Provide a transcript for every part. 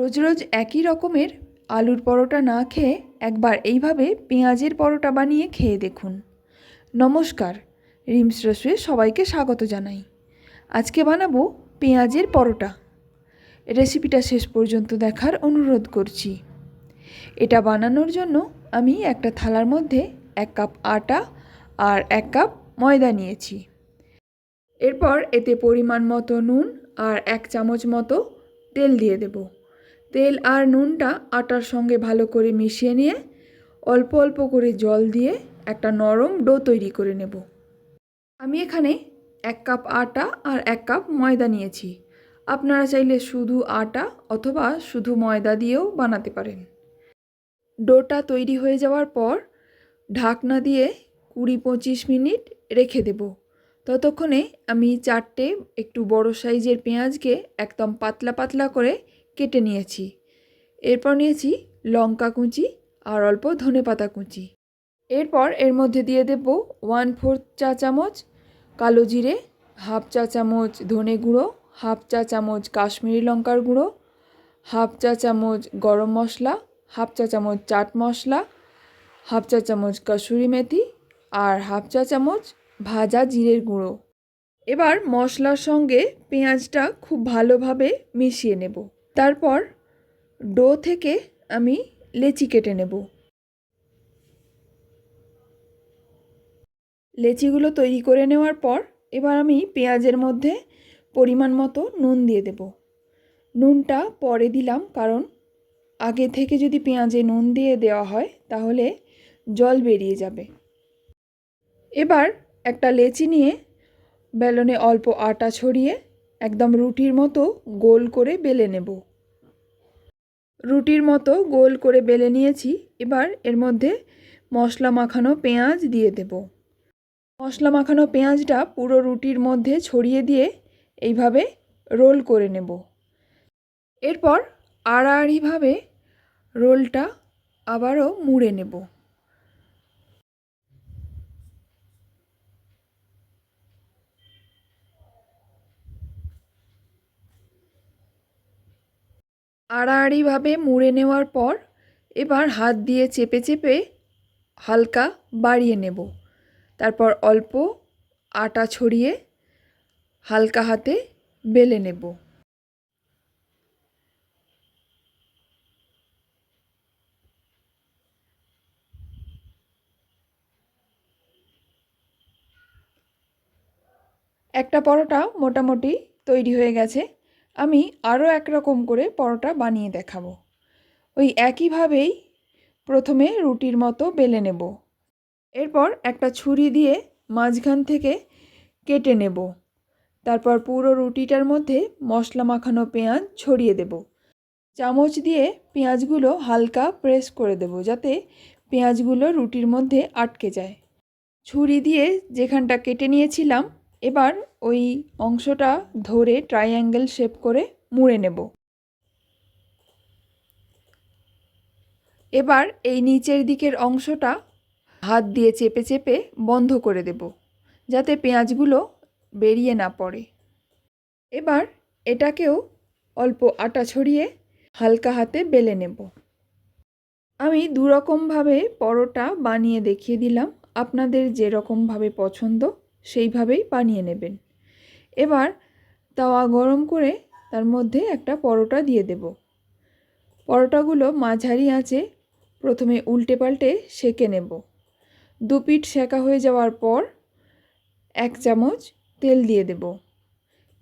রোজ রোজ একই রকমের আলুর পরোটা না খেয়ে একবার এইভাবে পেঁয়াজের পরোটা বানিয়ে খেয়ে দেখুন। নমস্কার, রিমস রসুয়ে সবাইকে স্বাগত জানাই। আজকে বানাবো পেঁয়াজের পরোটা। রেসিপিটা শেষ পর্যন্ত দেখার অনুরোধ করছি। এটা বানানোর জন্য আমি একটা থালার মধ্যে 1 কাপ আটা আর 1 কাপ ময়দা নিয়েছি। এরপর এতে পরিমাণ মতো নুন আর 1 চামচ মতো তেল দিয়ে দেব। তেল আর নুনটা আটার সঙ্গে ভালো করে মিশিয়ে নিয়ে অল্প অল্প করে জল দিয়ে একটা নরম ডো তৈরি করে নেব। আমি এখানে 1 কাপ আটা আর 1 কাপ ময়দা নিয়েছি। আপনারা চাইলে শুধু আটা অথবা শুধু ময়দা দিয়েও বানাতে পারেন। ডোটা তৈরি হয়ে যাওয়ার পর ঢাকনা দিয়ে 20-25 মিনিট রেখে দেব। ততক্ষণে আমি 4টে একটু বড় সাইজের পেঁয়াজকে একদম পাতলা পাতলা করে কেটে নিয়েছি। এরপর নিয়েছি লঙ্কা কুচি আর অল্প ধনেপাতা কুচি। এরপর এর মধ্যে দিয়ে দেব 1/4 চা চামচ কালো জিরে, 1/2 চা চামচ ধনে গুঁড়ো, 1/2 চা চামচ কাশ্মীরি লঙ্কার গুঁড়ো, 1/2 চা চামচ গরম মশলা, 1/2 চা চামচ চাট মশলা, 1/2 চা চামচ কসুরি মেথি আর 1/2 চা চামচ ভাজা জিরের গুঁড়ো। এবার মশলার সঙ্গে পেঁয়াজটা খুব ভালোভাবে মিশিয়ে নেব। তারপর ডো থেকে আমি লেচি কেটে নেব। লেচিগুলো তৈরি করে নেওয়ার পর এবার আমি পেঁয়াজের মধ্যে পরিমাণ মতো নুন দিয়ে দেব। নুনটা পরে দিলাম, কারণ আগে থেকে যদি পেঁয়াজে নুন দিয়ে দেওয়া হয় তাহলে জল বেরিয়ে যাবে। এবার একটা লেচি নিয়ে বেলনে অল্প আটা ছড়িয়ে একদম রুটির মতো গোল করে বেলে নেব। রুটির মতো গোল করে বেলে নিয়েছি। এবার এর মধ্যে মশলা মাখানো পেঁয়াজ দিয়ে দেব। মশলা মাখানো পেঁয়াজটা পুরো রুটির মধ্যে ছড়িয়ে দিয়ে এইভাবে রোল করে নেব। এরপর আড়াআড়িভাবে রোলটা আবারও মুড়ে নেব। আড়াআড়িভাবে মুড়ে নেওয়ার পর এবার হাত দিয়ে চেপে চেপে হালকা বাড়িয়ে নেব। তারপর অল্প আটা ছড়িয়ে হালকা হাতে বেলে নেব। একটা পরোটা মোটামুটি তৈরি হয়ে গেছে। আমি আরও একরকম করে পরোটা বানিয়ে দেখাবো। ওই একইভাবেই প্রথমে রুটির মতো বেলে নেব। এরপর একটা ছুরি দিয়ে মাঝখান থেকে কেটে নেব। তারপর পুরো রুটিটার মধ্যে মশলা মাখানো পেঁয়াজ ছড়িয়ে দেব। চামচ দিয়ে পেঁয়াজগুলো হালকা প্রেস করে দেব, যাতে পেঁয়াজগুলো রুটির মধ্যে আটকে যায়। ছুরি দিয়ে যেখানটা কেটে নিয়েছিলাম এবার ওই অংশটা ধরে ট্রায়াঙ্গেল শেপ করে মুড়ে নেব। এবার এই নিচের দিকের অংশটা হাত দিয়ে চেপে চেপে বন্ধ করে দেব, যাতে পেঁয়াজগুলো বেরিয়ে না পড়ে। এবার এটাকেও অল্প আটা ছড়িয়ে হালকা হাতে বেলে নেব। আমি দুরকমভাবে পরোটা বানিয়ে দেখিয়ে দিলাম। আপনাদের যেরকমভাবে পছন্দ সেইভাবেই বানিয়ে নেবেন। এবার তাওয়া গরম করে তার মধ্যে একটা পরোটা দিয়ে দেব। পরোটাগুলো মাঝারি আঁচে প্রথমে উল্টে পাল্টে সেঁকে নেব। দুপিঠ সেঁকা হয়ে যাওয়ার পর 1 চামচ তেল দিয়ে দেব।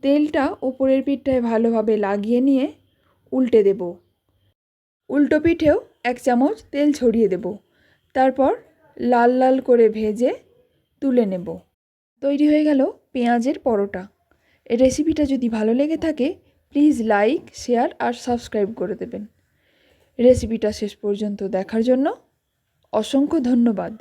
তেলটা উপরের পিঠটায় ভালোভাবে লাগিয়ে নিয়ে উল্টে দেব। উল্টো পিঠেও 1 চামচ তেল ছড়িয়ে দেব। তারপর লাল লাল করে ভেজে তুলে নেব। তৈরি হয়ে গেল পেঁয়াজের পরোটা। এই রেসিপিটা যদি ভালো লেগে থাকে প্লিজ লাইক, শেয়ার আর সাবস্ক্রাইব করে দেবেন। রেসিপিটা শেষ পর্যন্ত দেখার জন্য অসংখ্য ধন্যবাদ।